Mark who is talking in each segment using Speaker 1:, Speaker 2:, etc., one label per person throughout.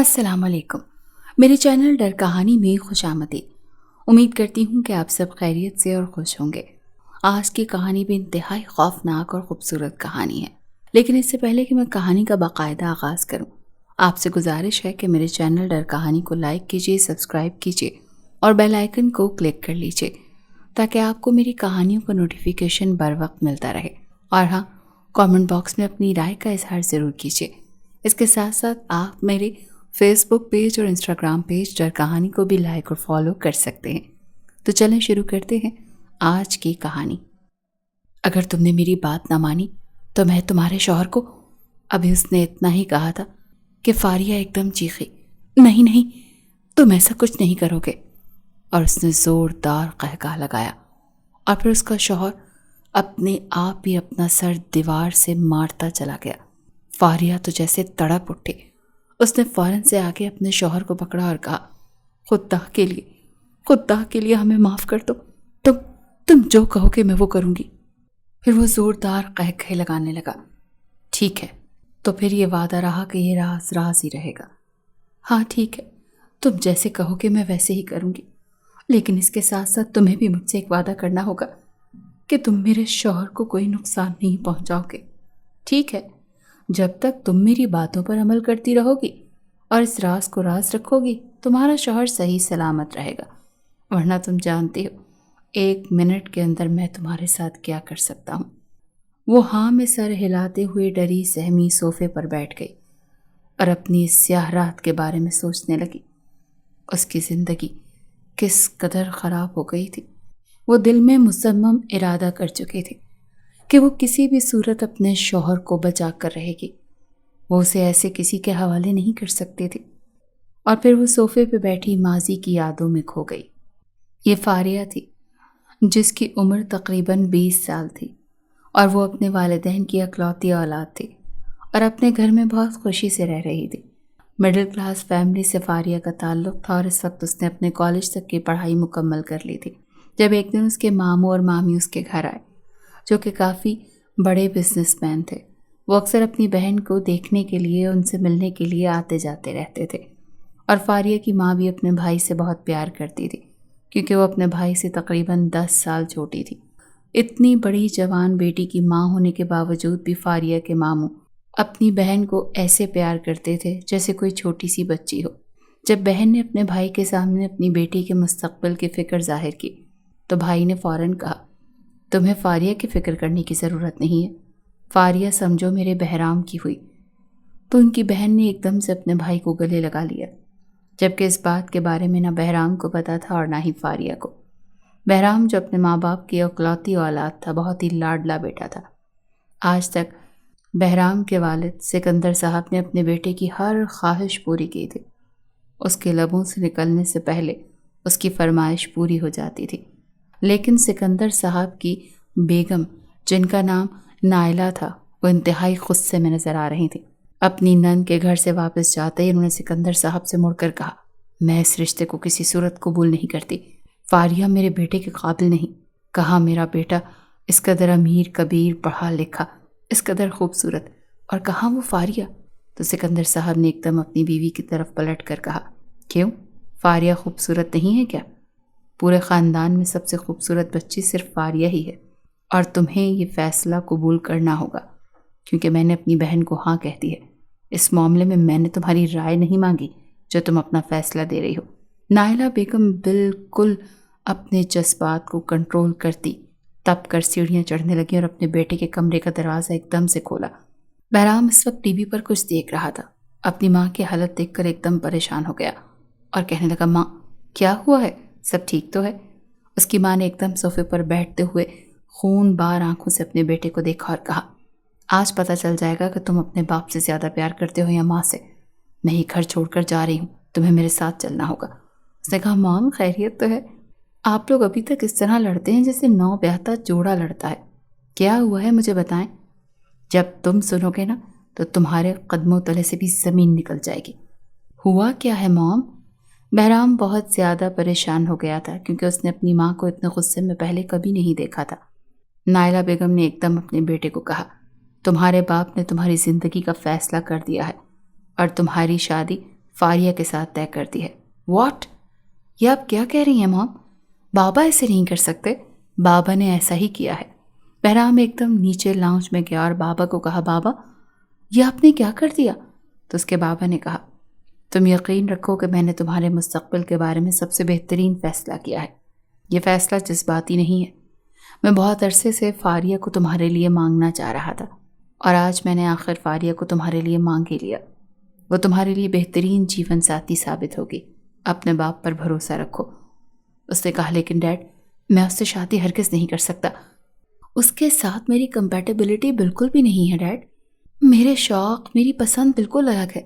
Speaker 1: السلام علیکم۔ میرے چینل ڈر کہانی میں خوش آمدید۔ امید کرتی ہوں کہ آپ سب خیریت سے اور خوش ہوں گے۔ آج کی کہانی بھی انتہائی خوفناک اور خوبصورت کہانی ہے، لیکن اس سے پہلے کہ میں کہانی کا باقاعدہ آغاز کروں، آپ سے گزارش ہے کہ میرے چینل ڈر کہانی کو لائک کیجیے، سبسکرائب کیجیے اور بیل آئیکن کو کلک کر لیجیے تاکہ آپ کو میری کہانیوں کا نوٹیفیکیشن بر وقت ملتا رہے۔ اور ہاں، کامنٹ باکس میں اپنی رائے کا اظہار ضرور کیجیے۔ اس کے ساتھ ساتھ آپ میرے فیس بک پیج اور انسٹاگرام پیج ڈر کہانی کو بھی لائک اور فالو کر سکتے ہیں۔ تو چلیں شروع کرتے ہیں آج کی کہانی۔ اگر تم نے میری بات نہ مانی تو میں تمہارے شوہر کو، ابھی اس نے اتنا ہی کہا تھا کہ فاریہ ایک دم چیخی، نہیں نہیں، تم ایسا کچھ نہیں کرو گے، اور اس نے زوردار قہقہ لگایا اور پھر اس کا شوہر اپنے آپ ہی اپنا سر دیوار سے مارتا چلا گیا۔ فاریہ تو جیسے تڑپ اٹھی۔ اس نے فوراً سے آگے اپنے شوہر کو پکڑا اور کہا، خدا کے لیے ہمیں معاف کر دو، تم جو کہو کہ میں وہ کروں گی۔ پھر وہ زوردار قہقہے لگانے لگا۔ ٹھیک ہے، تو پھر یہ وعدہ رہا کہ یہ راز ہی رہے گا۔ ہاں ٹھیک ہے، تم جیسے کہو کہ میں ویسے ہی کروں گی، لیکن اس کے ساتھ ساتھ تمہیں بھی مجھ سے ایک وعدہ کرنا ہوگا کہ تم میرے شوہر کو کوئی نقصان نہیں پہنچاؤ گے۔ ٹھیک ہے، جب تک تم میری باتوں پر عمل کرتی رہو گی اور اس راز کو راز رکھو گی، تمہارا شوہر صحیح سلامت رہے گا، ورنہ تم جانتی ہو 1 منٹ کے اندر میں تمہارے ساتھ کیا کر سکتا ہوں۔ وہ ہاں میں سر ہلاتے ہوئے ڈری سہمی صوفے پر بیٹھ گئی اور اپنی اس سیاہ رات کے بارے میں سوچنے لگی۔ اس کی زندگی کس قدر خراب ہو گئی تھی۔ وہ دل میں مصمم ارادہ کر چکی تھی کہ وہ کسی بھی صورت اپنے شوہر کو بچا کر رہے گی، وہ اسے ایسے کسی کے حوالے نہیں کر سکتی تھی۔ اور پھر وہ صوفے پہ بیٹھی ماضی کی یادوں میں کھو گئی۔ یہ فاریہ تھی جس کی عمر تقریباً 20 سال تھی اور وہ اپنے والدین کی اکلوتی اولاد تھی اور اپنے گھر میں بہت خوشی سے رہ رہی تھی۔ مڈل کلاس فیملی سے فاریہ کا تعلق تھا اور اس وقت اس نے اپنے کالج تک کی پڑھائی مکمل کر لی تھی جب ایک دن اس کے ماموں اور مامی اس کے گھر آئے، جو کہ کافی بڑے بزنس مین تھے۔ وہ اکثر اپنی بہن کو دیکھنے کے لیے، ان سے ملنے کے لیے آتے جاتے رہتے تھے، اور فاریہ کی ماں بھی اپنے بھائی سے بہت پیار کرتی تھی کیونکہ وہ اپنے بھائی سے تقریباً 10 سال چھوٹی تھی۔ اتنی بڑی جوان بیٹی کی ماں ہونے کے باوجود بھی فاریہ کے ماموں اپنی بہن کو ایسے پیار کرتے تھے جیسے کوئی چھوٹی سی بچی ہو۔ جب بہن نے اپنے بھائی کے سامنے اپنی بیٹی کے مستقبل کی فکر ظاہر کی تو بھائی نے فوراً کہا، تمہیں فاریہ کی فکر کرنے کی ضرورت نہیں ہے، فاریہ سمجھو میرے بہرام کی ہوئی۔ تو ان کی بہن نے ایک دم سے اپنے بھائی کو گلے لگا لیا، جبکہ اس بات کے بارے میں نہ بہرام کو پتا تھا اور نہ ہی فاریہ کو۔ بہرام جو اپنے ماں باپ کی اکلوتی اولاد تھا، بہت ہی لاڈلا بیٹا تھا۔ آج تک بہرام کے والد سکندر صاحب نے اپنے بیٹے کی ہر خواہش پوری کی تھی۔ اس کے لبوں سے نکلنے سے پہلے اس کی فرمائش پوری ہو جاتی تھی، لیکن سکندر صاحب کی بیگم، جن کا نام نائلہ تھا، وہ انتہائی غصے میں نظر آ رہی تھی۔ اپنی نند کے گھر سے واپس جاتے ہی انہوں نے سکندر صاحب سے مڑ کر کہا، میں اس رشتے کو کسی صورت قبول نہیں کرتی، فاریہ میرے بیٹے کے قابل نہیں۔ کہاں میرا بیٹا اس قدر امیر، کبیر، پڑھا لکھا، اس قدر خوبصورت، اور کہاں وہ فاریہ؟ تو سکندر صاحب نے ایک دم اپنی بیوی کی طرف پلٹ کر کہا، کیوں؟ فاریہ خوبصورت نہیں ہے کیا؟ پورے خاندان میں سب سے خوبصورت بچی صرف فاریہ ہی ہے، اور تمہیں یہ فیصلہ قبول کرنا ہوگا کیونکہ میں نے اپنی بہن کو ہاں کہہ دی ہے۔ اس معاملے میں میں نے تمہاری رائے نہیں مانگی جو تم اپنا فیصلہ دے رہی ہو۔ نائلہ بیگم بالکل اپنے جذبات کو کنٹرول کرتی تپ کر سیڑھیاں چڑھنے لگی اور اپنے بیٹے کے کمرے کا دروازہ ایک دم سے کھولا۔ بہرام اس وقت ٹی وی پر کچھ دیکھ رہا تھا۔ اپنی ماں کی حالت دیکھ کر ایک دم پریشان ہو گیا اور کہنے لگا، ماں کیا ہوا ہے؟ سب ٹھیک تو ہے؟ اس کی ماں نے ایک دم صوفے پر بیٹھتے ہوئے خون بار آنکھوں سے اپنے بیٹے کو دیکھا اور کہا، آج پتہ چل جائے گا کہ تم اپنے باپ سے زیادہ پیار کرتے ہو یا ماں سے۔ میں ہی گھر چھوڑ کر جا رہی ہوں، تمہیں میرے ساتھ چلنا ہوگا۔ اس نے کہا، مام خیریت تو ہے؟ آپ لوگ ابھی تک اس طرح لڑتے ہیں جیسے نو بیاہتا جوڑا لڑتا ہے۔ کیا ہوا ہے مجھے بتائیں، جب تم سنو گے نا تو تمہارے قدموں تلے سے بھی زمین نکل جائے گی۔ ہوا کیا ہے مام؟ بہرام بہت زیادہ پریشان ہو گیا تھا کیونکہ اس نے اپنی ماں کو اتنے غصے میں پہلے کبھی نہیں دیکھا تھا۔ نائلہ بیگم نے ایک دم اپنے بیٹے کو کہا، تمہارے باپ نے تمہاری زندگی کا فیصلہ کر دیا ہے اور تمہاری شادی فاریہ کے ساتھ طے کرتی ہے۔ واٹ؟ یہ آپ کیا کہہ رہی ہیں مام؟ بابا ایسے نہیں کر سکتے، بابا نے ایسا ہی کیا ہے۔ بہرام ایک دم نیچے لاؤنج میں گیا اور بابا کو کہا، بابا یہ آپ نے کیا کر دیا؟ تو اس کے بابا نے کہا، تم یقین رکھو کہ میں نے تمہارے مستقبل کے بارے میں سب سے بہترین فیصلہ کیا ہے۔ یہ فیصلہ جذباتی نہیں ہے، میں بہت عرصے سے فاریہ کو تمہارے لیے مانگنا چاہ رہا تھا، اور آج میں نے آخر فاریہ کو تمہارے لیے مانگ ہی لیا۔ وہ تمہارے لیے بہترین جیون ساتھی ثابت ہوگی، اپنے باپ پر بھروسہ رکھو۔ اس نے کہا، لیکن ڈیڈ میں اس سے شادی ہرگز نہیں کر سکتا، اس کے ساتھ میری کمپیٹیبلٹی بالکل بھی نہیں ہے ڈیڈ، میرے شوق میری پسند بالکل الگ ہے،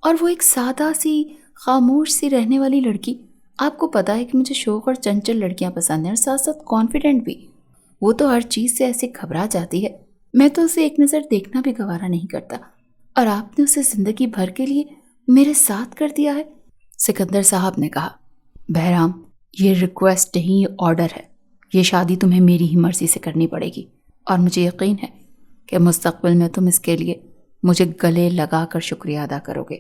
Speaker 1: اور وہ ایک سادہ سی خاموش سی رہنے والی لڑکی۔ آپ کو پتا ہے کہ مجھے شوق اور چنچل لڑکیاں پسند ہیں، اور ساتھ ساتھ کانفیڈنٹ بھی۔ وہ تو ہر چیز سے ایسے گھبرا جاتی ہے، میں تو اسے ایک نظر دیکھنا بھی گوارا نہیں کرتا، اور آپ نے اسے زندگی بھر کے لیے میرے ساتھ کر دیا ہے۔ سکندر صاحب نے کہا، بہرام یہ ریکویسٹ نہیں، یہ آرڈر ہے، یہ شادی تمہیں میری ہی مرضی سے کرنی پڑے گی، اور مجھے یقین ہے کہ مستقبل میں تم اس کے لیے مجھے گلے لگا کر شکریہ ادا کرو گے۔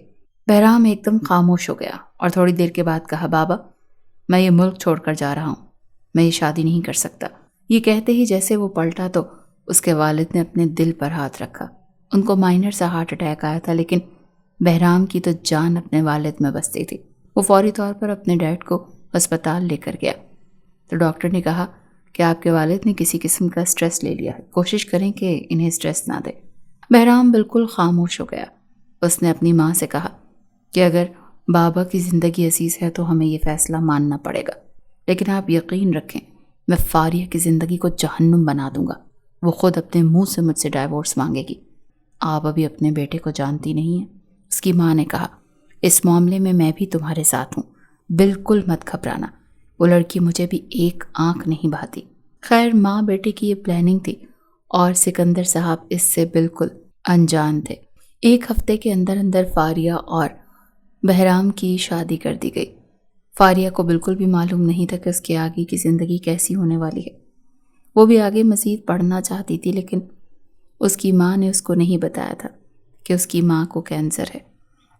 Speaker 1: بہرام ایک دم خاموش ہو گیا اور تھوڑی دیر کے بعد کہا، بابا میں یہ ملک چھوڑ کر جا رہا ہوں، میں یہ شادی نہیں کر سکتا۔ یہ کہتے ہی جیسے وہ پلٹا تو اس کے والد نے اپنے دل پر ہاتھ رکھا۔ ان کو مائنر سا ہارٹ اٹیک آیا تھا، لیکن بہرام کی تو جان اپنے والد میں بستی تھی۔ وہ فوری طور پر اپنے ڈیڈ کو ہسپتال لے کر گیا تو ڈاکٹر نے کہا کہ آپ کے والد نے کسی قسم کا سٹریس لے لیا ہے، کوشش کریں کہ انہیں سٹریس نہ دے۔ بہرام بالکل خاموش ہو گیا۔ اس نے اپنی ماں سے کہا کہ اگر بابا کی زندگی عزیز ہے تو ہمیں یہ فیصلہ ماننا پڑے گا، لیکن آپ یقین رکھیں میں فاریہ کی زندگی کو جہنم بنا دوں گا، وہ خود اپنے منہ سے مجھ سے ڈائیورس مانگے گی۔ آپ ابھی اپنے بیٹے کو جانتی نہیں ہیں۔ اس کی ماں نے کہا، اس معاملے میں بھی تمہارے ساتھ ہوں، بالکل مت گھبرانا، وہ لڑکی مجھے بھی ایک آنکھ نہیں بھاتی۔ خیر ماں بیٹے کی یہ پلاننگ تھی اور سکندر صاحب اس سے بالکل انجان تھے۔ ایک ہفتے کے اندر اندر فاریہ اور بہرام کی شادی کر دی گئی۔ فاریہ کو بالکل بھی معلوم نہیں تھا کہ اس کے آگے کی زندگی کیسی ہونے والی ہے۔ وہ بھی آگے مزید پڑھنا چاہتی تھی، لیکن اس کی ماں نے اس کو نہیں بتایا تھا کہ اس کی ماں کو کینسر ہے،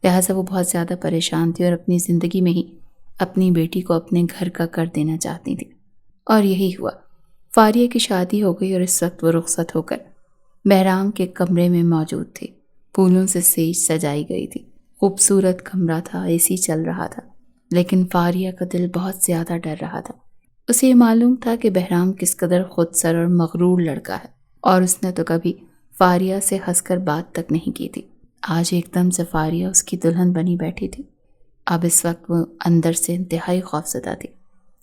Speaker 1: لہٰذا وہ بہت زیادہ پریشان تھی اور اپنی زندگی میں ہی اپنی بیٹی کو اپنے گھر کا کر دینا چاہتی تھی، اور یہی ہوا۔ فاریہ کی شادی ہو گئی اور اس وقت وہ رخصت ہو کر بہرام کے کمرے میں موجود تھی۔ پھولوں سے سیج سجائی گئی تھی، خوبصورت کمرہ تھا، اے سی چل رہا تھا، لیکن فاریہ کا دل بہت زیادہ ڈر رہا تھا۔ اسے یہ معلوم تھا کہ بہرام کس قدر خود سر اور مغرور لڑکا ہے، اور اس نے تو کبھی فاریہ سے ہنس کر بات تک نہیں کی تھی۔ آج ایک دم سے فاریہ اس کی دلہن بنی بیٹھی تھی۔ اب اس وقت وہ اندر سے انتہائی خوفزدہ تھی۔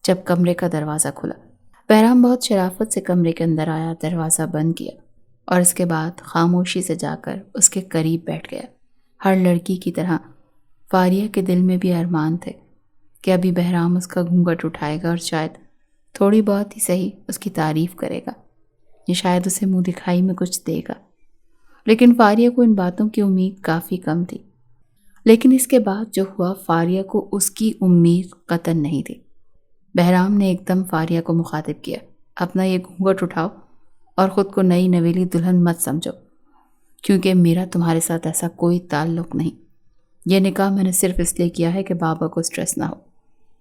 Speaker 1: جب کمرے کا دروازہ کھلا، بہرام بہت شرافت سے کمرے کے اندر آیا، دروازہ بند کیا اور اس کے بعد خاموشی سے جا کر اس کے قریب بیٹھ گیا۔ ہر لڑکی کی طرح فاریہ کے دل میں بھی ارمان تھے کہ ابھی بہرام اس کا گھونگھٹ اٹھائے گا اور شاید تھوڑی بہت ہی صحیح اس کی تعریف کرے گا، یہ شاید اسے منہ دکھائی میں کچھ دے گا۔ لیکن فاریہ کو ان باتوں کی امید کافی کم تھی۔ لیکن اس کے بعد جو ہوا، فاریہ کو اس کی امید قطعاً نہیں تھی۔ بہرام نے ایک دم فاریہ کو مخاطب کیا، اپنا یہ گھونگھٹ اٹھاؤ اور خود کو نئی نویلی دلہن مت سمجھو، کیونکہ میرا تمہارے ساتھ ایسا کوئی تعلق نہیں۔ یہ نکاح میں نے صرف اس لیے کیا ہے کہ بابا کو سٹریس نہ ہو۔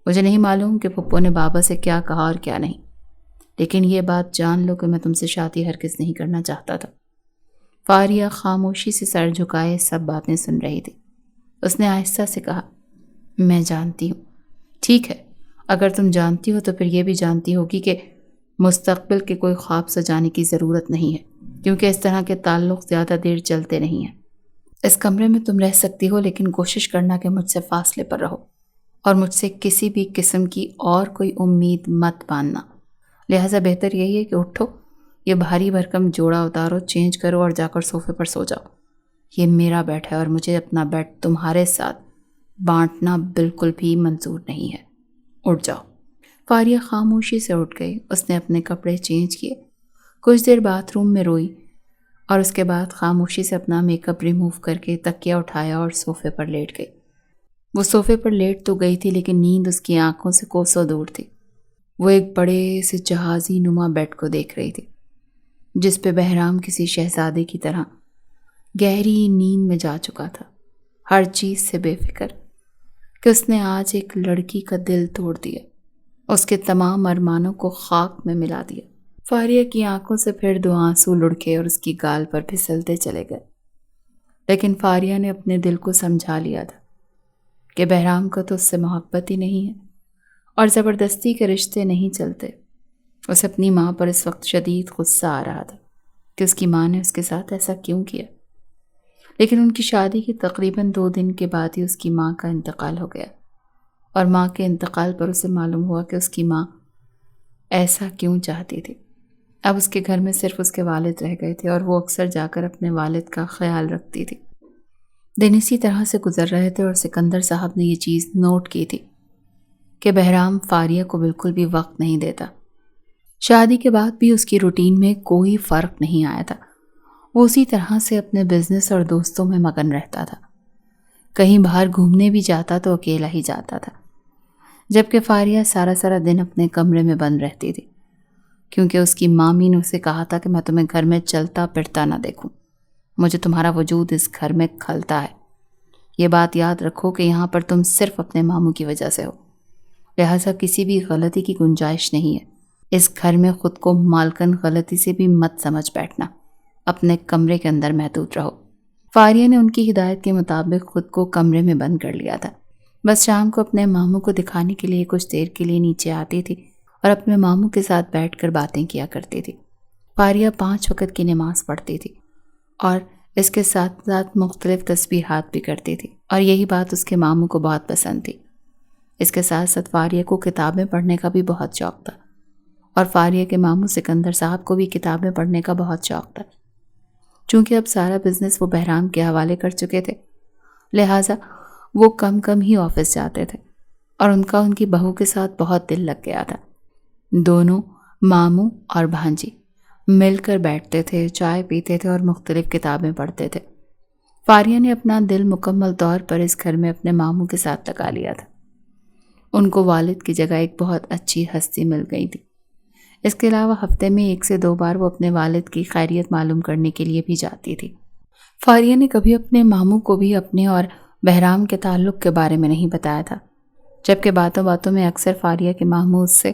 Speaker 1: مجھے نہیں معلوم کہ پھپھو نے بابا سے کیا کہا اور کیا نہیں، لیکن یہ بات جان لو کہ میں تم سے شادی ہرگز نہیں کرنا چاہتا تھا۔ فاریہ خاموشی سے سر جھکائے سب باتیں سن رہی تھی۔ اس نے آہستہ سے کہا، میں جانتی ہوں۔ ٹھیک ہے، اگر تم جانتی ہو تو پھر یہ بھی جانتی ہوگی کہ مستقبل کے کوئی خواب سجانے کی ضرورت نہیں ہے، کیونکہ اس طرح کے تعلق زیادہ دیر چلتے نہیں ہیں۔ اس کمرے میں تم رہ سکتی ہو، لیکن کوشش کرنا کہ مجھ سے فاصلے پر رہو اور مجھ سے کسی بھی قسم کی اور کوئی امید مت باندھنا۔ لہٰذا بہتر یہی ہے کہ اٹھو، یہ بھاری بھرکم جوڑا اتارو، چینج کرو اور جا کر صوفے پر سو جاؤ۔ یہ میرا بیڈ ہے اور مجھے اپنا بیڈ تمہارے ساتھ بانٹنا بالکل بھی منظور نہیں ہے۔ اٹھ جاؤ۔ فاریہ خاموشی سے اٹھ گئی۔ اس نے اپنے کپڑے چینج کیے، کچھ دیر باتھ روم میں روئی اور اس کے بعد خاموشی سے اپنا میک اپ ریموو کر کے تکیہ اٹھایا اور صوفے پر لیٹ گئی۔ وہ صوفے پر لیٹ تو گئی تھی، لیکن نیند اس کی آنکھوں سے کوسوں دور تھی۔ وہ ایک بڑے سے جہازی نما بیڈ کو دیکھ رہی تھی، جس پہ بہرام کسی شہزادے کی طرح گہری نیند میں جا چکا تھا، ہر چیز سے بے فکر، کہ اس نے آج ایک لڑکی کا دل توڑ دیا، اس کے تمام ارمانوں کو خاک میں ملا دیا۔ فاریہ کی آنکھوں سے پھر 2 آنسو لڑکے اور اس کی گال پر پھسلتے چلے گئے، لیکن فاریہ نے اپنے دل کو سمجھا لیا تھا کہ بہرام کو تو اس سے محبت ہی نہیں ہے اور زبردستی کے رشتے نہیں چلتے۔ اسے اپنی ماں پر اس وقت شدید غصہ آ رہا تھا کہ اس کی ماں نے اس کے ساتھ ایسا کیوں کیا، لیکن ان کی شادی کے تقریباً 2 دن کے بعد ہی اس کی ماں کا انتقال ہو گیا، اور ماں کے انتقال پر اسے معلوم ہوا کہ اس کی ماں ایسا کیوں چاہتی تھی۔ اب اس کے گھر میں صرف اس کے والد رہ گئے تھے اور وہ اکثر جا کر اپنے والد کا خیال رکھتی تھی۔ دن اسی طرح سے گزر رہے تھے اور سکندر صاحب نے یہ چیز نوٹ کی تھی کہ بہرام فاریہ کو بالکل بھی وقت نہیں دیتا۔ شادی کے بعد بھی اس کی روٹین میں کوئی فرق نہیں آیا تھا، وہ اسی طرح سے اپنے بزنس اور دوستوں میں مگن رہتا تھا۔ کہیں باہر گھومنے بھی جاتا تو اکیلا ہی جاتا تھا، جبکہ فاریہ سارا دن اپنے کمرے میں بند رہتی تھی، کیونکہ اس کی مامی نے اسے کہا تھا کہ میں تمہیں گھر میں چلتا پھرتا نہ دیکھوں، مجھے تمہارا وجود اس گھر میں کھلتا ہے۔ یہ بات یاد رکھو کہ یہاں پر تم صرف اپنے ماموں کی وجہ سے ہو، لہٰذا کسی بھی غلطی کی گنجائش نہیں ہے۔ اس گھر میں خود کو مالکن غلطی سے بھی مت سمجھ بیٹھنا، اپنے کمرے کے اندر محدود رہو۔ فاریہ نے ان کی ہدایت کے مطابق خود کو کمرے میں بند کر لیا تھا، بس شام کو اپنے ماموں کو دکھانے کے لیے کچھ دیر کے لیے نیچے آتی تھی اور اپنے ماموں کے ساتھ بیٹھ کر باتیں کیا کرتی تھی۔ فاریہ 5 وقت کی نماز پڑھتی تھی اور اس کے ساتھ ساتھ مختلف تسبیحات بھی کرتی تھی، اور یہی بات اس کے ماموں کو بہت پسند تھی۔ اس کے ساتھ ساتھ فاریہ کو کتابیں پڑھنے کا بھی بہت شوق تھا، اور فاریہ کے ماموں سکندر صاحب کو بھی کتابیں پڑھنے کا بہت شوق تھا۔ چونکہ اب سارا بزنس وہ بہرام کے حوالے کر چکے تھے، لہٰذا وہ کم ہی آفس جاتے تھے، اور ان کا ان کی بہو کے ساتھ بہت دل لگ گیا تھا۔ دونوں ماموں اور بھانجی مل کر بیٹھتے تھے، چائے پیتے تھے اور مختلف کتابیں پڑھتے تھے۔ فاریہ نے اپنا دل مکمل طور پر اس گھر میں اپنے ماموں کے ساتھ لگا لیا تھا۔ ان کو والد کی جگہ ایک بہت اچھی ہستی مل گئی تھی۔ اس کے علاوہ ہفتے میں 1 سے 2 بار وہ اپنے والد کی خیریت معلوم کرنے کے لیے بھی جاتی تھی۔ فاریہ نے کبھی اپنے ماموں کو بھی اپنے اور بہرام کے تعلق کے بارے میں نہیں بتایا تھا، جبکہ باتوں باتوں میں اکثر فاریہ کے ماموں اس سے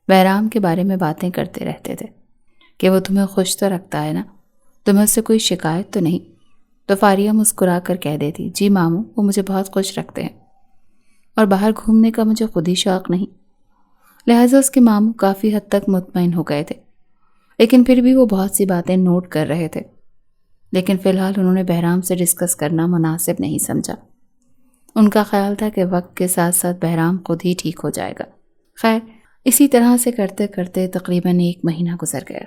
Speaker 1: بہرام کے بارے میں باتیں کرتے رہتے تھے کہ وہ تمہیں خوش تو رکھتا ہے نا، تمہیں اس سے کوئی شکایت تو نہیں؟ تو فاریہ مسکرا کر کہہ دیتی، جی ماموں، وہ مجھے بہت خوش رکھتے ہیں، اور باہر گھومنے کا مجھے خود ہی شوق نہیں۔ لہٰذا اس کے ماموں کافی حد تک مطمئن ہو گئے تھے، لیکن پھر بھی وہ بہت سی باتیں نوٹ کر رہے تھے، لیکن فی الحال انہوں نے بہرام سے ڈسکس کرنا مناسب نہیں سمجھا۔ ان کا خیال تھا کہ وقت کے ساتھ ساتھ بہرام خود ہی ٹھیک ہو جائے گا۔ خیر، اسی طرح سے کرتے کرتے تقریباً 1 مہینہ گزر گیا۔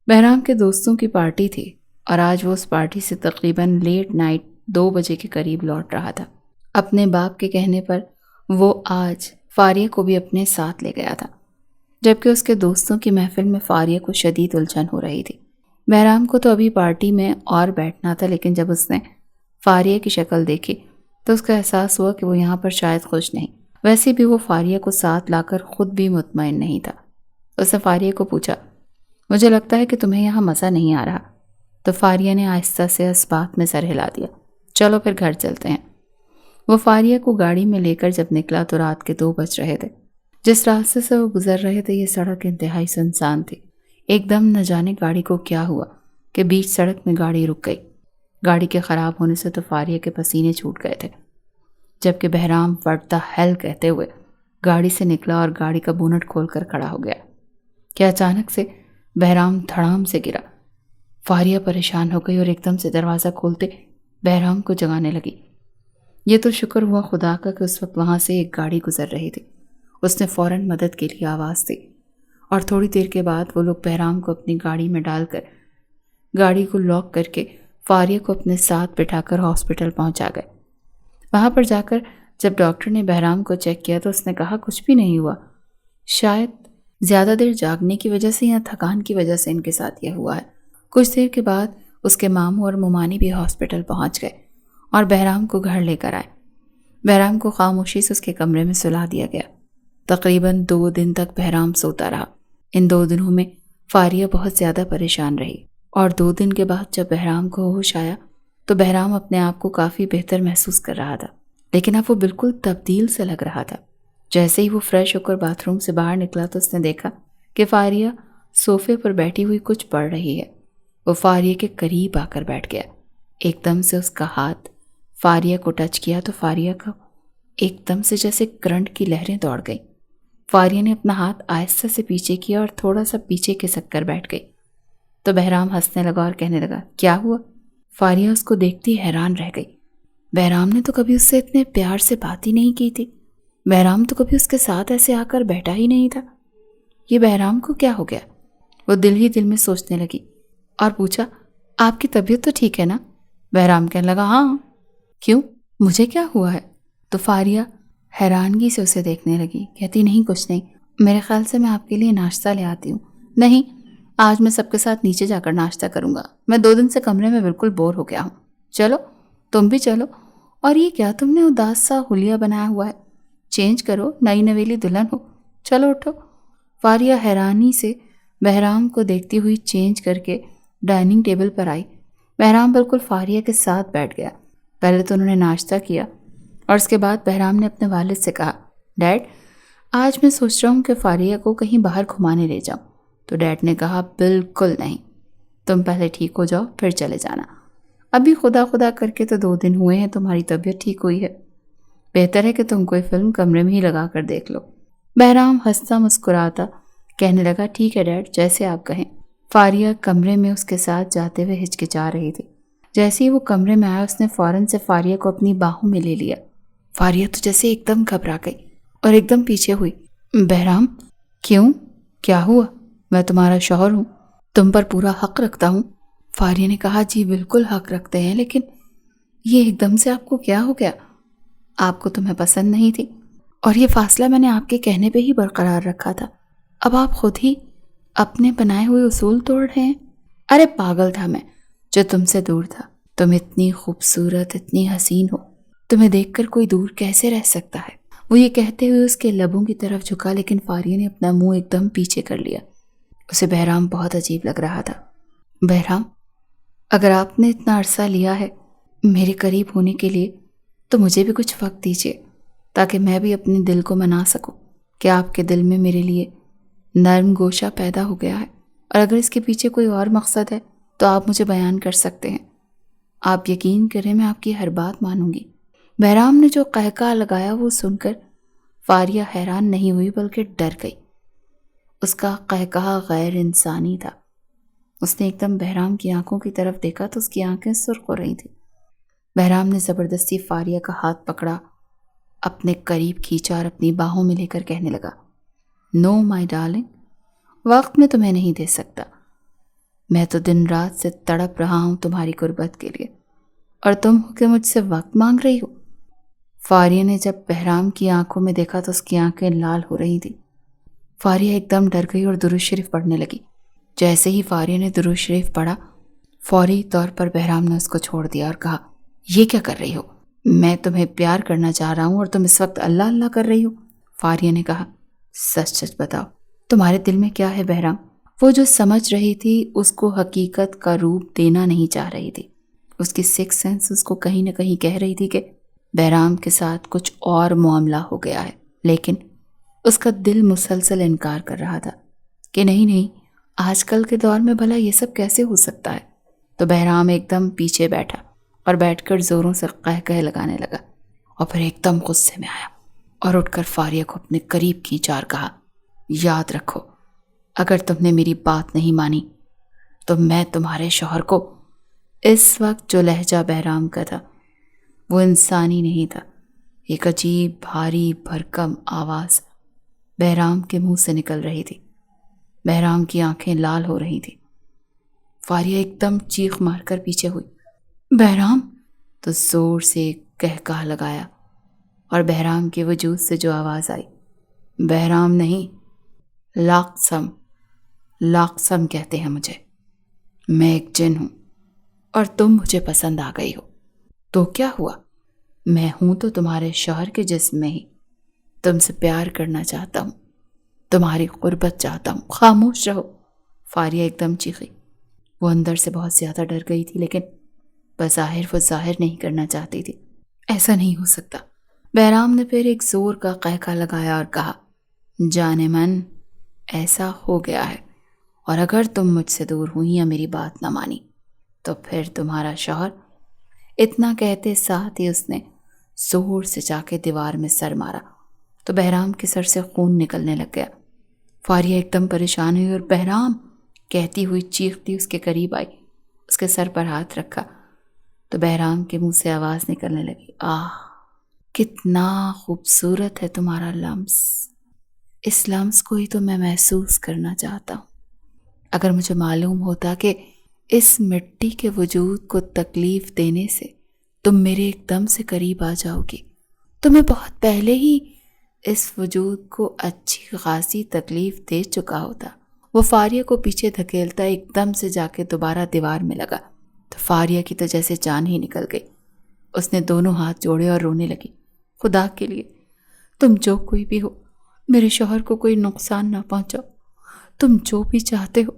Speaker 1: بہرام کے دوستوں کی پارٹی تھی، اور آج وہ اس پارٹی سے تقریباً لیٹ نائٹ 2 بجے کے قریب لوٹ رہا تھا۔ اپنے باپ کے کہنے پر وہ آج فاریہ کو بھی اپنے ساتھ لے گیا تھا، جبکہ اس کے دوستوں کی محفل میں فاریہ کو شدید الجھن ہو رہی تھی۔ بہرام کو تو ابھی پارٹی میں اور بیٹھنا تھا، لیکن جب اس نے فاریہ کی شکل دیکھی تو اس کا احساس ہوا کہ وہ یہاں پر شاید خوش نہیں۔ ویسے بھی وہ فاریہ کو ساتھ لا کر خود بھی مطمئن نہیں تھا۔ اس نے فاریہ کو پوچھا، مجھے لگتا ہے کہ تمہیں یہاں مزہ نہیں آ رہا؟ تو فاریہ نے آہستہ سے اس بات میں سر ہلا دیا، چلو پھر گھر چلتے ہیں۔ وہ فاریہ کو گاڑی میں لے کر جب نکلا تو رات کے 2 بج رہے تھے۔ جس راستے سے وہ گزر رہے تھے یہ سڑک انتہائی سنسان تھی۔ ایک دم نہ جانے گاڑی کو کیا ہوا کہ بیچ سڑک میں گاڑی رک گئی۔ گاڑی کے خراب ہونے سے تو فاریہ کے پسینے چھوٹ گئے تھے، جبکہ بہرام واٹ دی ہیل کہتے ہوئے گاڑی سے نکلا اور گاڑی کا بونٹ کھول کر کھڑا ہو گیا کہ اچانک سے بہرام دھڑام سے گرا۔ فاریہ پریشان ہو گئی اور ایک دم سے دروازہ کھولتے بہرام کو جگانے لگی۔ یہ تو شکر ہوا خدا کا کہ اس وقت وہاں سے ایک گاڑی گزر رہی تھی۔ اس نے فوراً مدد کے لیے آواز دی، اور تھوڑی دیر کے بعد وہ لوگ بہرام کو اپنی گاڑی میں ڈال کر گاڑی کو لاک کر کے فاریہ کو اپنے ساتھ بٹھا کر ہاسپٹل پہنچا گئے۔ وہاں پر جا کر جب ڈاکٹر نے بہرام کو چیک کیا تو اس نے کہا کچھ بھی نہیں ہوا، شاید زیادہ دیر جاگنے کی وجہ سے یا تھکان کی وجہ سے ان کے ساتھ یہ ہوا ہے۔ کچھ دیر کے بعد اس کے ماموں اور ممانی بھی ہاسپٹل پہنچ گئے اور بہرام کو گھر لے کر آئے۔ بہرام کو خاموشی سے اس کے کمرے میں سلا دیا گیا۔ تقریباً 2 دن تک بہرام سوتا رہا۔ ان 2 دنوں میں فاریہ بہت زیادہ پریشان رہی، اور 2 دن کے بعد جب بہرام کو ہوش آیا تو بہرام اپنے آپ کو کافی بہتر محسوس کر رہا تھا۔ لیکن اب وہ بالکل تبدیل سے لگ رہا تھا۔ جیسے ہی وہ فریش ہو کر باتھ روم سے باہر نکلا تو اس نے دیکھا کہ فاریہ صوفے پر بیٹھی ہوئی کچھ پڑھ رہی ہے۔ وہ فاریہ کے قریب آ کر بیٹھ گیا۔ ایک دم سے اس کا ہاتھ فاریہ کو ٹچ کیا تو فاریہ کا ایک دم سے جیسے کرنٹ کی لہریں دوڑ گئیں۔ فاریہ نے اپنا ہاتھ آہستہ سے پیچھے کیا اور تھوڑا سا پیچھے کھسک کر بیٹھ گئی۔ تو بہرام ہنسنے لگا اور کہنے لگا، کیا ہوا؟ فاریہ اس کو دیکھتی حیران رہ گئی۔ بہرام نے تو کبھی اس سے اتنے پیار سے بات ہی نہیں کی تھی۔ بہرام تو کبھی اس کے ساتھ ایسے آ کر بیٹھا ہی نہیں تھا۔ یہ بہرام کو کیا ہو گیا؟ وہ دل ہی دل میں سوچنے لگی اور پوچھا، آپ کی طبیعت تو ٹھیک ہے نا؟ بہرام کہنے لگا، ہاں۔ کیوں؟ مجھے کیا ہوا ہے؟ تو فاریہ حیرانگی سے اسے دیکھنے لگی، کہتی، نہیں کچھ نہیں، میرے خیال سے میں آپ کے لیے ناشتہ لے آتی ہوں۔ نہیں، آج میں سب کے ساتھ نیچے جا کر ناشتہ کروں گا، میں 2 دن سے کمرے میں بالکل بور ہو گیا ہوں۔ چلو تم بھی چلو۔ اور یہ کیا تم نے اداس سا حلیہ بنایا ہوا ہے؟ چینج کرو، نئی نویلی دلہن ہو، چلو اٹھو۔ فاریہ حیرانی سے بہرام کو دیکھتی ہوئی چینج کر کے ڈائننگ ٹیبل پر آئی۔ بہرام بالکل فاریہ کے ساتھ بیٹھ گیا۔ پہلے تو انہوں نے ناشتہ کیا اور اس کے بعد بہرام نے اپنے والد سے کہا، ڈیڈ آج میں سوچ رہا ہوں کہ فاریہ کو کہیں باہر گھمانے لے جاؤں۔ تو ڈیڈ نے کہا، بالکل نہیں، تم پہلے ٹھیک ہو جاؤ پھر چلے جانا۔ ابھی خدا خدا کر کے تو 2 دن ہوئے ہیں تمہاری طبیعت ٹھیک ہوئی ہے، بہتر ہے کہ تم کوئی فلم کمرے میں ہی لگا کر دیکھ لو۔ بہرام ہنستا مسکراتا کہنے لگا، ٹھیک ہے ڈیڈ، جیسے آپ کہیں۔ فاریہ کمرے میں اس کے ساتھ جاتے ہوئے ہچکچا رہی تھی۔ جیسے ہی وہ کمرے میں آیا اس نے فوراً سے فاریہ کو اپنی باہوں میں لے لیا۔ فاریہ تو جیسے ایک دم گھبرا گئی اور ایک دم پیچھے ہوئی۔ بہرام، کیوں؟ کیا ہوا؟ میں تمہارا شوہر ہوں، تم پر پورا حق رکھتا ہوں۔ فاریہ نے کہا، جی بالکل حق رکھتے ہیں، لیکن یہ ایک دم سے آپ کو کیا ہو گیا؟ آپ کو تمہیں پسند نہیں تھی اور یہ فاصلہ میں نے آپ کے کہنے پہ ہی برقرار رکھا تھا، اب آپ خود ہی اپنے بنائے ہوئے اصول توڑ رہے ہیں۔ ارے پاگل تھا میں جو تم سے دور تھا، تم اتنی خوبصورت، اتنی حسین ہو، تمہیں دیکھ کر کوئی دور کیسے رہ سکتا ہے؟ وہ یہ کہتے ہوئے اس کے لبوں کی طرف جھکا، لیکن فاریہ نے اپنا منہ ایک دم پیچھے کر لیا۔ اسے بہرام بہت عجیب لگ رہا تھا۔ بہرام، اگر آپ نے اتنا عرصہ لیا ہے میرے قریب ہونے کے لیے تو مجھے بھی کچھ وقت دیجیے تاکہ میں بھی اپنے دل کو منا سکوں کہ آپ کے دل میں میرے لیے نرم گوشہ پیدا ہو گیا ہے، اور اگر اس کے پیچھے کوئی اور مقصد ہے تو آپ مجھے بیان کر سکتے ہیں۔ آپ یقین کریں میں آپ کی ہر بات مانوں گی۔ بہرام نے جو قہقہ لگایا وہ سن کر فاریہ حیران نہیں ہوئی بلکہ ڈر گئی۔ اس کا قہقہ غیر انسانی تھا۔ اس نے ایک دم بہرام کی آنکھوں کی طرف دیکھا تو اس کی آنکھیں سرخ ہو رہی تھیں۔ بہرام نے زبردستی فاریہ کا ہاتھ پکڑا، اپنے قریب کھینچا اور اپنی باہوں میں لے کر کہنے لگا، نو مائی ڈارلنگ، وقت میں تمہیں نہیں دے سکتا، میں تو دن رات سے تڑپ رہا ہوں تمہاری قربت کے لیے، اور تم ہو کہ مجھ سے وقت مانگ رہی ہو۔ فاریہ نے جب بہرام کی آنکھوں میں دیکھا تو اس کی آنکھیں لال ہو رہی تھیں۔ فاریہ ایک دم ڈر گئی اور درود شریف پڑھنے لگی۔ جیسے ہی فاریہ نے درود شریف پڑھا، فوری طور پر بہرام نے اس کو چھوڑ دیا اور کہا، یہ کیا کر رہی ہو؟ میں تمہیں پیار کرنا چاہ رہا ہوں اور تم اس وقت اللہ اللہ کر رہی ہو۔ فاریہ نے کہا، سچ سچ بتاؤ تمہارے دل میں کیا ہے بہرام؟ وہ جو سمجھ رہی تھی اس کو حقیقت کا روپ دینا نہیں چاہ رہی تھی۔ اس کی سکس سینس اس کو کہیں نہ کہیں کہہ رہی تھی کہ بہرام کے ساتھ کچھ اور معاملہ ہو گیا ہے، لیکن اس کا دل مسلسل انکار کر رہا تھا کہ نہیں نہیں، آج کل کے دور میں بھلا یہ سب کیسے ہو سکتا ہے۔ تو بہرام ایک دم پیچھے بیٹھا اور بیٹھ کر زوروں سے قہقہے لگانے لگا، اور پھر ایک دم غصے میں آیا اور اٹھ کر فاریہ کو اپنے قریب کھینچا اور کہا، یاد رکھو اگر تم نے میری بات نہیں مانی تو میں تمہارے شوہر کو… اس وقت جو لہجہ بہرام کا تھا وہ انسانی نہیں تھا۔ ایک عجیب بھاری بھرکم آواز بہرام کے منہ سے نکل رہی تھی۔ بہرام کی آنکھیں لال ہو رہی تھیں۔ فاریہ ایک دم چیخ مار کر پیچھے ہوئی، بہرام! تو زور سے قہقہہ لگایا اور بہرام کے وجود سے جو آواز آئی، بہرام نہیں، لاقسم، لاقسم کہتے ہیں مجھے، میں ایک جن ہوں اور تم مجھے پسند آ گئی ہو۔ تو کیا ہوا؟ میں ہوں تو تمہارے شوہر کے جسم میں ہی، تم سے پیار کرنا چاہتا ہوں، تمہاری قربت چاہتا ہوں، خاموش رہو۔ فاریہ ایک دم چیخی۔ وہ اندر سے بہت زیادہ ڈر گئی تھی، لیکن بظاہر وہ ظاہر نہیں کرنا چاہتی تھی۔ ایسا نہیں ہو سکتا، بہرام نے پھر ایک زور کا قہقہ لگایا اور کہا، جانے من، ایسا ہو گیا ہے، اور اگر تم مجھ سے دور ہوئی یا میری بات نہ مانی تو پھر تمہارا شوہر۔ اتنا کہتے ساتھ ہی اس نے زور سے جا کے دیوار میں سر مارا تو بہرام کے سر سے خون نکلنے لگ گیا۔ فاریہ ایک دم پریشان ہوئی اور بہرام کہتی ہوئی چیختی اس کے قریب آئی، اس کے سر پر ہاتھ رکھا تو بہرام کے منہ سے آواز نکلنے لگی، آہ، کتنا خوبصورت ہے تمہارا لمس، اس لمس کو ہی تو میں محسوس کرنا چاہتا ہوں۔ اگر مجھے معلوم ہوتا کہ اس مٹی کے وجود کو تکلیف دینے سے تم میرے ایک دم سے قریب آ جاؤ گی تو میں بہت پہلے ہی اس وجود کو اچھی خاصی تکلیف دے چکا ہوتا۔ وہ فاریہ کو پیچھے دھکیلتا ایک دم سے جا کے دوبارہ دیوار میں لگا تو فاریہ کی تو جیسے جان ہی نکل گئی۔ اس نے دونوں ہاتھ جوڑے اور رونے لگی، خدا کے لیے تم جو کوئی بھی ہو میرے شوہر کو کوئی نقصان نہ پہنچاؤ، تم جو بھی چاہتے ہو،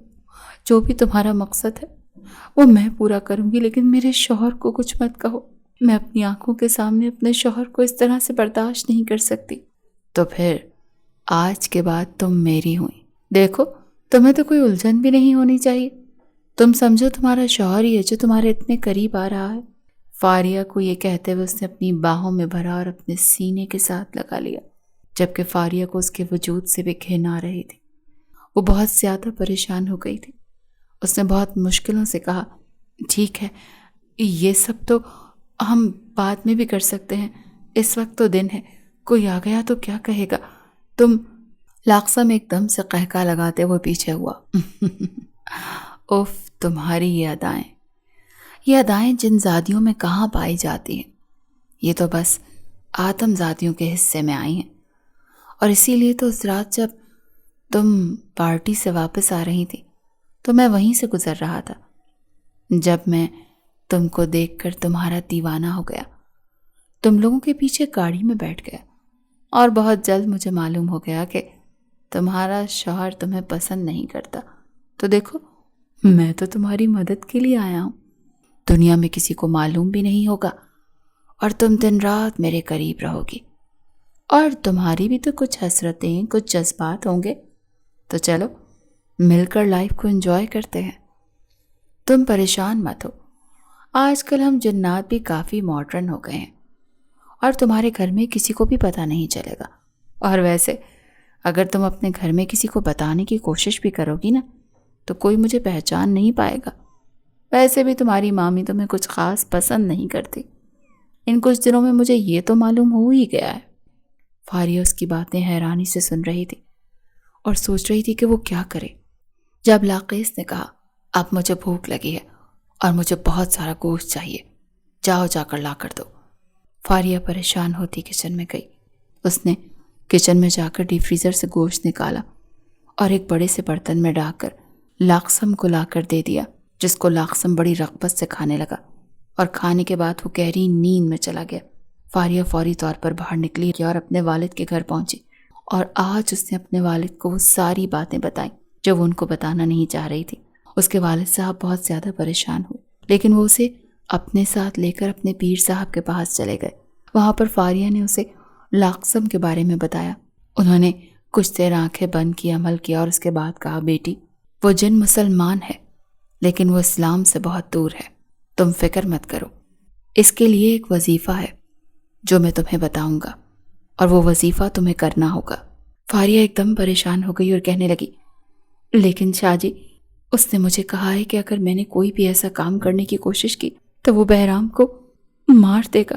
Speaker 1: جو بھی تمہارا مقصد ہے وہ میں پورا کروں گی، لیکن میرے شوہر کو کچھ مت کہو، میں اپنی آنکھوں کے سامنے اپنے شوہر کو اس طرح سے برداشت نہیں کر سکتی۔ تو پھر آج کے بعد تم میری ہوئی، دیکھو تمہیں تو کوئی الجھن بھی نہیں ہونی چاہیے، تم سمجھو تمہارا شوہر ہی ہے جو تمہارے اتنے قریب آ رہا ہے۔ فاریہ کو یہ کہتے ہوئے اس نے اپنی باہوں میں بھرا اور اپنے سینے کے ساتھ لگا لیا، جبکہ فاریہ کو اس کے وجود سے بھی گھن آ رہی تھی۔ وہ بہت زیادہ پریشان ہو گئی تھی۔ اس نے بہت مشکلوں سے کہا، ٹھیک ہے، یہ سب تو ہم بعد میں بھی کر سکتے ہیں، اس وقت تو دن ہے، کوئی آ گیا تو کیا کہے گا، تم۔ لاقسم ایک دم سے قہقہ لگاتے ہوئے پیچھے ہوا۔ اف، تمہاری یہ ادائیں جن زادیوں میں کہاں پائی جاتی ہیں، یہ تو بس آدم زادیوں کے حصے میں آئی ہیں، اور اسی لیے تو اس رات جب تم پارٹی سے واپس آ رہی تھی تو میں وہیں سے گزر رہا تھا، جب میں تم کو دیکھ کر تمہارا دیوانہ ہو گیا، تم لوگوں کے پیچھے گاڑی میں بیٹھ گیا، اور بہت جلد مجھے معلوم ہو گیا کہ تمہارا شوہر تمہیں پسند نہیں کرتا، تو دیکھو میں تو تمہاری مدد کے لیے آیا ہوں، دنیا میں کسی کو معلوم بھی نہیں ہوگا، اور تم دن رات میرے قریب رہو گی، اور تمہاری بھی تو کچھ حسرتیں، کچھ جذبات ہوں گے، تو چلو مل کر لائف کو انجوائے کرتے ہیں۔ تم پریشان مت ہو، آج کل ہم جنات بھی کافی ماڈرن ہو گئے ہیں، اور تمہارے گھر میں کسی کو بھی پتہ نہیں چلے گا، اور ویسے اگر تم اپنے گھر میں کسی کو بتانے کی کوشش بھی کرو گی نا تو کوئی مجھے پہچان نہیں پائے گا، ویسے بھی تمہاری مامی تمہیں کچھ خاص پسند نہیں کرتی، ان کچھ دنوں میں مجھے یہ تو معلوم ہو ہی گیا ہے۔ فاریہ اس کی باتیں حیرانی سے سن رہی تھی اور سوچ رہی تھی کہ وہ کیا کرے۔ جب لاقیس نے کہا، اب مجھے بھوک لگی ہے اور مجھے بہت سارا گوشت چاہیے، جاؤ جا کر لا کر دو۔ فاریہ پریشان ہوتی کچن میں گئی۔ اس نے کچن میں جا کر ڈی فریزر سے گوشت نکالا اور ایک بڑے سے برتن میں ڈال کر لاقسم کو لا کر دے دیا، جس کو لاقسم بڑی رغبت سے کھانے لگا، اور کھانے کے بعد وہ گہری نیند میں چلا گیا۔ فاریہ فوری طور پر باہر نکلی اور اپنے والد کے گھر پہنچی، اور آج اس نے اپنے والد کو وہ ساری باتیں بتائیں جو وہ ان کو بتانا نہیں چاہ رہی تھی۔ اس کے والد صاحب بہت زیادہ پریشان ہوئے، لیکن وہ اسے اپنے ساتھ لے کر اپنے پیر صاحب کے پاس چلے گئے۔ وہاں پر فاریہ نے اسے لاقسم کے بارے میں بتایا۔ انہوں نے کچھ دیر آنکھیں بند کی عمل کیا اور اس کے بعد کہا، بیٹی وہ جن مسلمان ہے لیکن وہ اسلام سے بہت دور ہے، تم فکر مت کرو، اس کے لیے ایک وظیفہ ہے جو میں تمہیں بتاؤں گا، اور وہ وظیفہ تمہیں کرنا ہوگا۔ فاریہ ایک دم پریشان ہو گئی اور کہنے لگی، لیکن شاہ جی، اس نے مجھے کہا ہے کہ اگر میں نے کوئی بھی ایسا کام کرنے کی کوشش کی تو وہ بہرام کو مار دے گا۔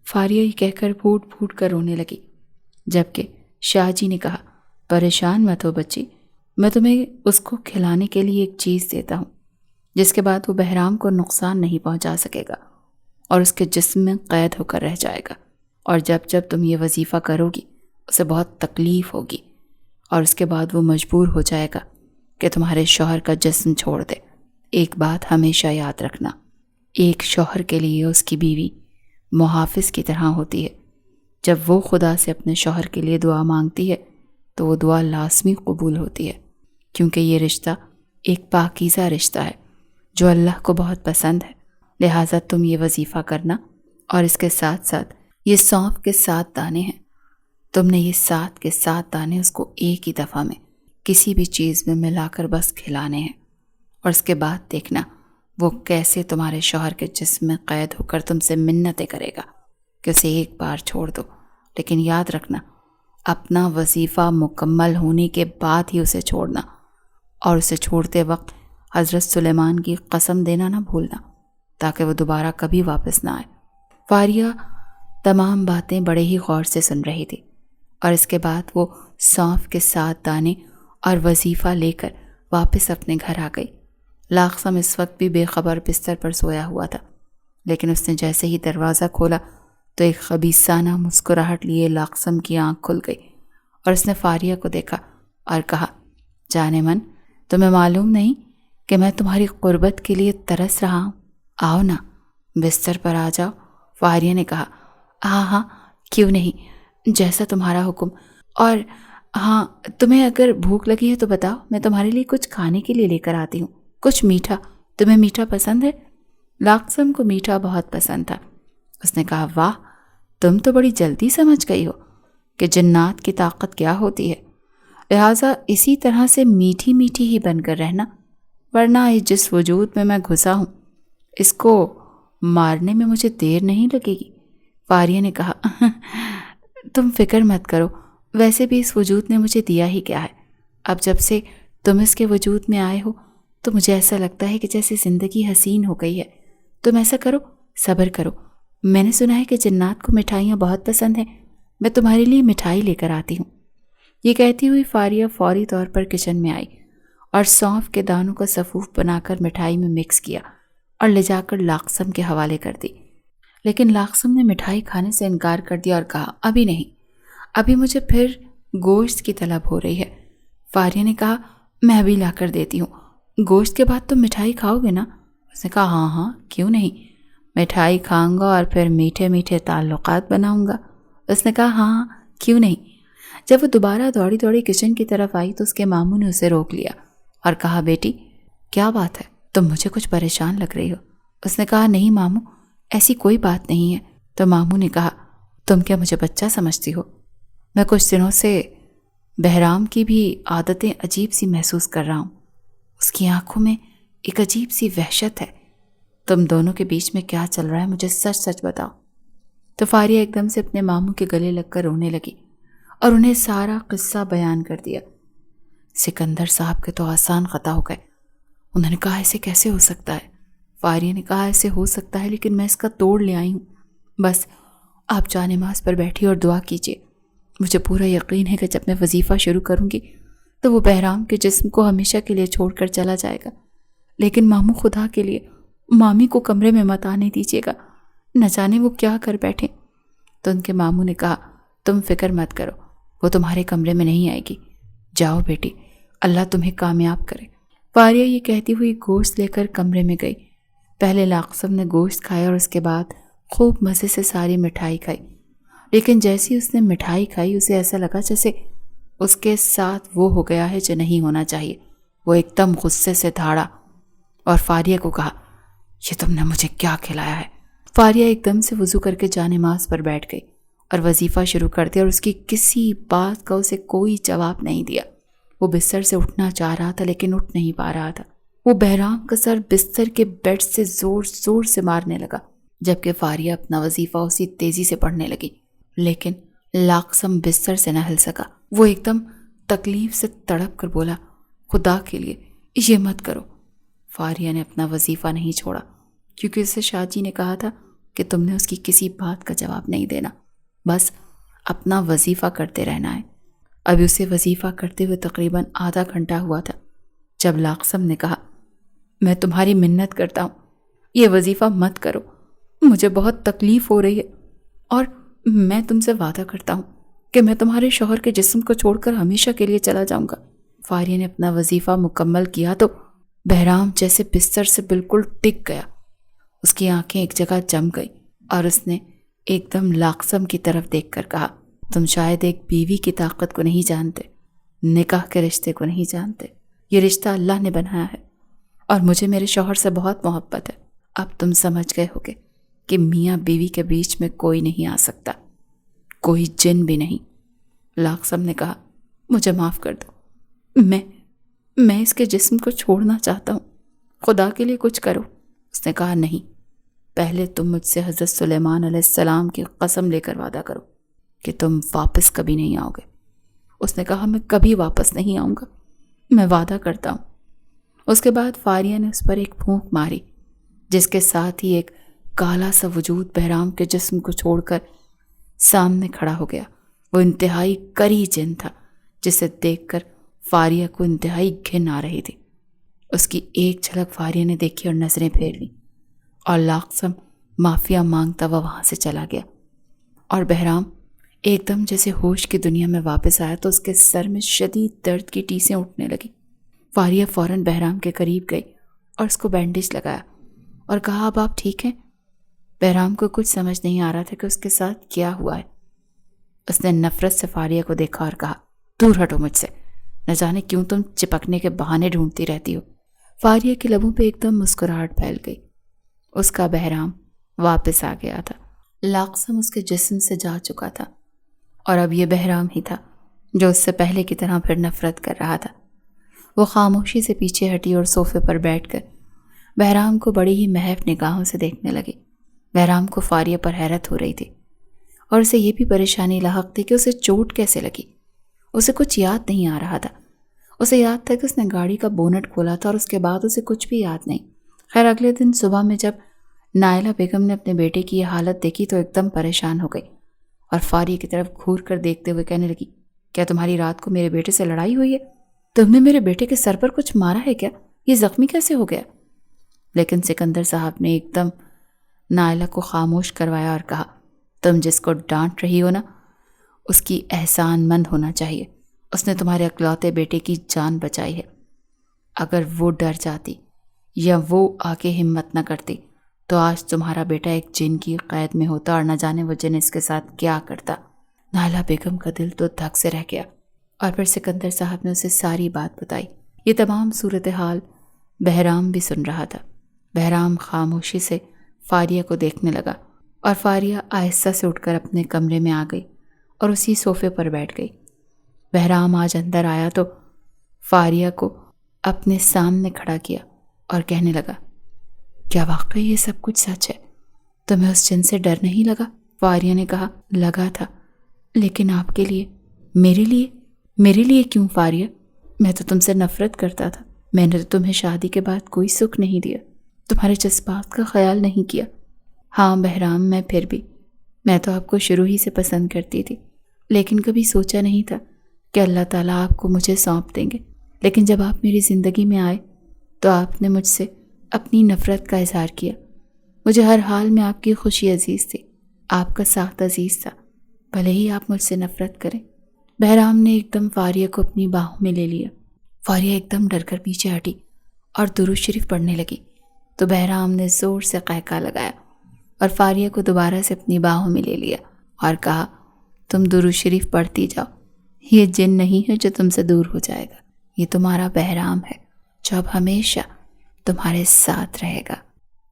Speaker 1: فاریہ یہ کہہ کر پھوٹ پھوٹ کر رونے لگی، جبکہ شاہ جی نے کہا، پریشان مت ہو بچی، میں تمہیں اس کو کھلانے کے لیے ایک چیز دیتا ہوں جس کے بعد وہ بہرام کو نقصان نہیں پہنچا سکے گا اور اس کے جسم میں قید ہو کر رہ جائے گا، اور جب جب تم یہ وظیفہ کرو گی اسے بہت تکلیف ہوگی، اور اس کے بعد وہ مجبور ہو جائے گا کہ تمہارے شوہر کا جسم چھوڑ دے۔ ایک بات ہمیشہ یاد رکھنا، ایک شوہر کے لیے اس کی بیوی محافظ کی طرح ہوتی ہے، جب وہ خدا سے اپنے شوہر کے لیے دعا مانگتی ہے تو وہ دعا لازمی قبول ہوتی ہے، کیونکہ یہ رشتہ ایک پاکیزہ رشتہ ہے جو اللہ کو بہت پسند ہے۔ لہٰذا تم یہ وظیفہ کرنا اور اس کے ساتھ ساتھ یہ سونف کے 7 دانے ہیں، تم نے یہ 7 کے 7 دانے اس کو ایک ہی دفعہ میں کسی بھی چیز میں ملا کر بس کھلانے ہیں، اور اس کے بعد دیکھنا وہ کیسے تمہارے شوہر کے جسم میں قید ہو کر تم سے منتیں کرے گا کہ اسے ایک بار چھوڑ دو، لیکن یاد رکھنا اپنا وظیفہ مکمل ہونے کے بعد ہی اسے چھوڑنا، اور اسے چھوڑتے وقت حضرت سلیمان کی قسم دینا نہ بھولنا تاکہ وہ دوبارہ کبھی واپس نہ آئے۔ فاریہ تمام باتیں بڑے ہی غور سے سن رہی تھی، اور اس کے بعد وہ سونف کے 7 دانے اور وظیفہ لے کر واپس اپنے گھر آ گئی۔ لاقسم اس وقت بھی بے خبر بستر پر سویا ہوا تھا، لیکن اس نے جیسے ہی دروازہ کھولا تو ایک خبیثانہ مسکراہٹ لیے لاقسم کی آنکھ کھل گئی، اور اس نے فاریہ کو دیکھا اور کہا، جانے من، تمہیں معلوم نہیں کہ میں تمہاری قربت کے لیے ترس رہا ہوں؟ آؤ نا، بستر پر آ جاؤ۔ فاریہ نے کہا، ہاں ہاں کیوں نہیں، جیسا تمہارا حکم، اور ہاں تمہیں اگر بھوک لگی ہے تو بتاؤ، میں تمہارے لیے کچھ کھانے کے لیے لے کر آتی ہوں، کچھ میٹھا۔ تمہیں میٹھا پسند ہے؟ لاقسم کو میٹھا بہت پسند تھا۔ اس نے کہا، واہ، تم تو بڑی جلدی سمجھ گئی ہو کہ جنات کی طاقت کیا ہوتی ہے، لہٰذا اسی طرح سے میٹھی میٹھی ہی بن کر رہنا، ورنہ جس وجود میں گھسا ہوں اس کو مارنے میں مجھے دیر نہیں لگے گی۔ فاریہ نے کہا، تم فکر مت کرو، ویسے بھی اس وجود نے مجھے دیا ہی کیا ہے، اب جب سے تم اس کے وجود میں آئے ہو تو مجھے ایسا لگتا ہے کہ جیسے زندگی حسین ہو گئی ہے۔ تم ایسا کرو، صبر کرو، میں نے سنا ہے کہ جنات کو مٹھائیاں بہت پسند ہیں، میں تمہارے لیے مٹھائی لے کر آتی ہوں۔ یہ کہتی ہوئی فاریہ فوری طور پر کچن میں آئی اور سونف کے دانوں کا صفوف بنا کر مٹھائی میں مکس کیا اور لے جا کر لاقسم کے حوالے کر دی، لیکن لاقسم نے مٹھائی کھانے سے انکار کر دیا اور کہا، ابھی نہیں، ابھی مجھے پھر گوشت کی طلب ہو رہی ہے۔ فاریہ نے کہا، میں ابھی لا کر دیتی ہوں، گوشت کے بعد تم مٹھائی کھاؤ گے نا؟ اس نے کہا، ہاں ہاں کیوں نہیں، مٹھائی کھاؤں گا اور پھر میٹھے میٹھے تعلقات بناؤں گا۔ اس نے کہا، ہاں کیوں نہیں۔ جب وہ دوبارہ دوڑی دوڑی کچن کی طرف آئی تو اس کے ماموں نے اسے روک لیا اور کہا، بیٹی کیا بات ہے، تم مجھے کچھ پریشان لگ رہی ہو۔ اس نے کہا، نہیں ماموں، ایسی کوئی بات نہیں ہے۔ تو ماموں نے کہا، تم کیا مجھے بچہ سمجھتی ہو؟ میں کچھ دنوں سے بہرام کی بھی عادتیں عجیب سی محسوس کر رہا ہوں، اس کی آنکھوں میں ایک عجیب سی وحشت ہے، تم دونوں کے بیچ میں کیا چل رہا ہے، مجھے سچ سچ بتاؤ۔ تو فاریہ ایک دم سے اپنے ماموں کے گلے لگ کر رونے لگی اور انہیں سارا قصہ بیان کر دیا۔ سکندر صاحب کے تو آسان خطا ہو گئے، انہوں نے کہا، ایسے کیسے ہو سکتا ہے؟ فاریہ نے کہا، ایسے ہو سکتا ہے لیکن میں اس کا توڑ لے آئی ہوں، بس آپ جا نماز پر بیٹھیے اور دعا کیجیے، مجھے پورا یقین ہے کہ جب میں وظیفہ شروع کروں گی تو وہ بہرام کے جسم کو ہمیشہ کے لیے چھوڑ کر چلا جائے گا، لیکن ماموں خدا کے لیے مامی کو کمرے میں مت آنے دیجیے گا، نہ جانے وہ کیا کر بیٹھیں۔ تو ان کے ماموں نے کہا، تم فکر مت کرو، وہ تمہارے کمرے میں نہیں آئے گی، جاؤ بیٹی، اللہ تمہیں کامیاب کرے۔ فاریہ یہ کہتی ہوئی گوشت لے کر کمرے میں گئی۔ پہلے لاقسم نے گوشت کھایا اور اس کے بعد خوب مزے سے ساری مٹھائی کھائی، لیکن جیسی اس نے مٹھائی کھائی اسے ایسا لگا جیسے اس کے ساتھ وہ ہو گیا ہے جو نہیں ہونا چاہیے۔ وہ ایک دم غصے سے دھاڑا اور فاریہ کو کہا، یہ تم نے مجھے کیا کھلایا ہے؟ فاریہ ایک دم سے وضو کر کے جانماز پر بیٹھ گئی اور وظیفہ شروع کر دیا، اور اس کی کسی بات کا اسے کوئی جواب نہیں دیا۔ وہ بستر سے اٹھنا چاہ رہا تھا لیکن اٹھ نہیں پا رہا تھا۔ وہ بہرام کا سر بستر کے بیڈ سے زور زور سے مارنے لگا، جبکہ فاریہ اپنا وظیفہ اسی تیزی سے پڑھنے لگی، لیکن لاقسم بستر سے نہ ہل سکا۔ وہ ایک دم تکلیف سے تڑپ کر بولا، خدا کے لیے یہ مت کرو۔ فاریہ نے اپنا وظیفہ نہیں چھوڑا کیونکہ اسے شاہ جی نے کہا تھا کہ تم نے اس کی کسی بات کا جواب نہیں دینا، بس اپنا وظیفہ کرتے رہنا ہے۔ ابھی اسے وظیفہ کرتے ہوئے تقریباً آدھا گھنٹہ ہوا تھا جب لاقسم نے کہا، میں تمہاری منت کرتا ہوں، یہ وظیفہ مت کرو، مجھے بہت تکلیف ہو رہی ہے، اور میں تم سے وعدہ کرتا ہوں کہ میں تمہارے شوہر کے جسم کو چھوڑ کر ہمیشہ کے لیے چلا جاؤں گا۔ فاریہ نے اپنا وظیفہ مکمل کیا تو بہرام جیسے بستر سے بالکل ٹک گیا، اس کی آنکھیں ایک جگہ جم گئی اور اس نے ایک دم لاقسم کی طرف دیکھ کر کہا، تم شاید ایک بیوی کی طاقت کو نہیں جانتے، نکاح کے رشتے کو نہیں جانتے، یہ رشتہ اللہ نے بنایا ہے اور مجھے میرے شوہر سے بہت محبت ہے۔ اب تم سمجھ گئے ہوگے کہ میاں بیوی کے بیچ میں کوئی نہیں آ سکتا، کوئی جن بھی نہیں۔ لاقسم نے کہا مجھے معاف کر دو، میں اس کے جسم کو چھوڑنا چاہتا ہوں، خدا کے لیے کچھ کرو۔ اس نے کہا نہیں، پہلے تم مجھ سے حضرت سلیمان علیہ السلام کی قسم لے کر وعدہ کرو کہ تم واپس کبھی نہیں آؤ گے۔ اس نے کہا میں کبھی واپس نہیں آؤں گا، میں وعدہ کرتا ہوں۔ اس کے بعد فاریہ نے اس پر ایک پھونک ماری، جس کے ساتھ ہی ایک کالا سا وجود بہرام کے جسم کو چھوڑ کر سامنے کھڑا ہو گیا۔ وہ انتہائی کری جن تھا، جسے دیکھ کر فاریہ کو انتہائی گھن آ رہی تھی۔ اس کی ایک جھلک فاریہ نے دیکھی اور نظریں پھیر لیں، اور لاقسم معافیا مانگتا وہ وہاں سے چلا گیا۔ اور بہرام ایک دم جیسے ہوش کی دنیا میں واپس آیا تو اس کے سر میں شدید درد کی ٹیسیں اٹھنے لگی۔ فاریہ فوراً بہرام کے قریب گئی اور اس کو بینڈیج لگایا اور کہا اب آپ ٹھیک ہیں؟ بہرام کو کچھ سمجھ نہیں آ رہا تھا کہ اس کے ساتھ کیا ہوا ہے۔ اس نے نفرت سے فاریہ کو دیکھا اور کہا دور ہٹو مجھ سے، نہ جانے کیوں تم چپکنے کے بہانے ڈھونڈتی رہتی ہو۔ فاریہ کے لبوں پہ ایک دم مسکراہٹ پھیل گئی۔ اس کا بہرام واپس آ گیا تھا، لاقسم اس کے جسم سے جا چکا تھا، اور اب یہ بہرام ہی تھا جو اس سے پہلے کی طرح پھر نفرت کر رہا تھا۔ وہ خاموشی سے پیچھے ہٹی اور صوفے پر بیٹھ کر بہرام کو بڑی ہی محف نگاہوں سے دیکھنے لگی۔ بہرام کو فاریہ پر حیرت ہو رہی تھی، اور اسے یہ بھی پریشانی لاحق تھی کہ اسے چوٹ کیسے لگی۔ اسے کچھ یاد نہیں آ رہا تھا۔ اسے یاد تھا کہ اس نے گاڑی کا بونٹ کھولا تھا، اور اس کے بعد اسے کچھ بھی یاد نہیں۔ خیر اگلے دن صبح میں جب نائلہ بیگم نے اپنے بیٹے کی یہ حالت دیکھی تو ایک دم پریشان ہو گئی، اور فاریہ کی طرف گھور کر دیکھتے ہوئے کہنے لگی کیا تمہاری رات کو میرے بیٹے سے لڑائی ہوئی ہے؟ تم نے میرے بیٹے کے سر پر کچھ مارا ہے کیا؟ یہ زخمی کیسے ہو گیا؟ لیکن سکندر صاحب نے ایک دم نائلہ کو خاموش کروایا اور کہا تم جس کو ڈانٹ رہی ہو نا، اس کی احسان مند ہونا چاہیے۔ اس نے تمہارے اکلوتے بیٹے کی جان بچائی ہے۔ اگر وہ ڈر جاتی یا وہ آگے ہمت نہ کرتی تو آج تمہارا بیٹا ایک جن کی قید میں ہوتا، اور نہ جانے وہ جن اس کے ساتھ کیا کرتا۔ نائلہ بیگم کا دل تو دھک سے رہ گیا، اور پھر سکندر صاحب نے اسے ساری بات بتائی۔ یہ تمام صورتحال بہرام بھی سن رہا تھا۔ بہرام خاموشی سے فاریہ کو دیکھنے لگا، اور فاریہ آہستہ سے اٹھ کر اپنے کمرے میں آ گئی اور اسی صوفے پر بیٹھ گئی۔ بہرام آج اندر آیا تو فاریہ کو اپنے سامنے کھڑا کیا اور کہنے لگا کیا واقعی یہ سب کچھ سچ ہے؟ تمہیں اس جن سے ڈر نہیں لگا؟ فاریہ نے کہا لگا تھا، لیکن آپ کے لیے، میرے لیے کیوں فاریہ؟ میں تو تم سے نفرت کرتا تھا، میں نے تو تمہیں شادی کے بعد کوئی سکھ نہیں دیا، تمہارے جذبات کا خیال نہیں کیا۔ ہاں بہرام، میں تو آپ کو شروع ہی سے پسند کرتی تھی، لیکن کبھی سوچا نہیں تھا کہ اللہ تعالیٰ آپ کو مجھے سونپ دیں گے۔ لیکن جب آپ میری زندگی میں آئے تو آپ نے مجھ سے اپنی نفرت کا اظہار کیا۔ مجھے ہر حال میں آپ کی خوشی عزیز تھی، آپ کا ساتھ عزیز تھا، بھلے ہی آپ مجھ سے نفرت کریں۔ بہرام نے ایک دم فاریہ کو اپنی باہوں میں لے لیا۔ فاریہ ایک دم ڈر کر پیچھے ہٹی اور درود شریف پڑھنے لگی تو بہرام نے زور سے قہقہ لگایا اور فاریہ کو دوبارہ سے اپنی باہوں میں لے لیا اور کہا تم درود شریف پڑھتی جاؤ، یہ جن نہیں ہے جو تم سے دور ہو جائے گا، یہ تمہارا بہرام ہے جو اب ہمیشہ تمہارے ساتھ رہے گا۔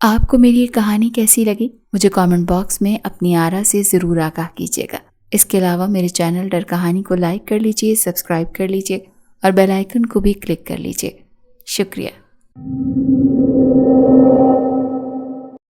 Speaker 1: آپ کو میری یہ کہانی کیسی لگی؟ مجھے کامنٹ باکس میں اپنی آرا سے ضرور آگاہ کیجیے گا۔ اس کے علاوہ میرے چینل ڈر کہانی کو لائک کر لیجئے، سبسکرائب کر لیجئے اور بیل آئیکن کو بھی کلک کر لیجئے۔ شکریہ۔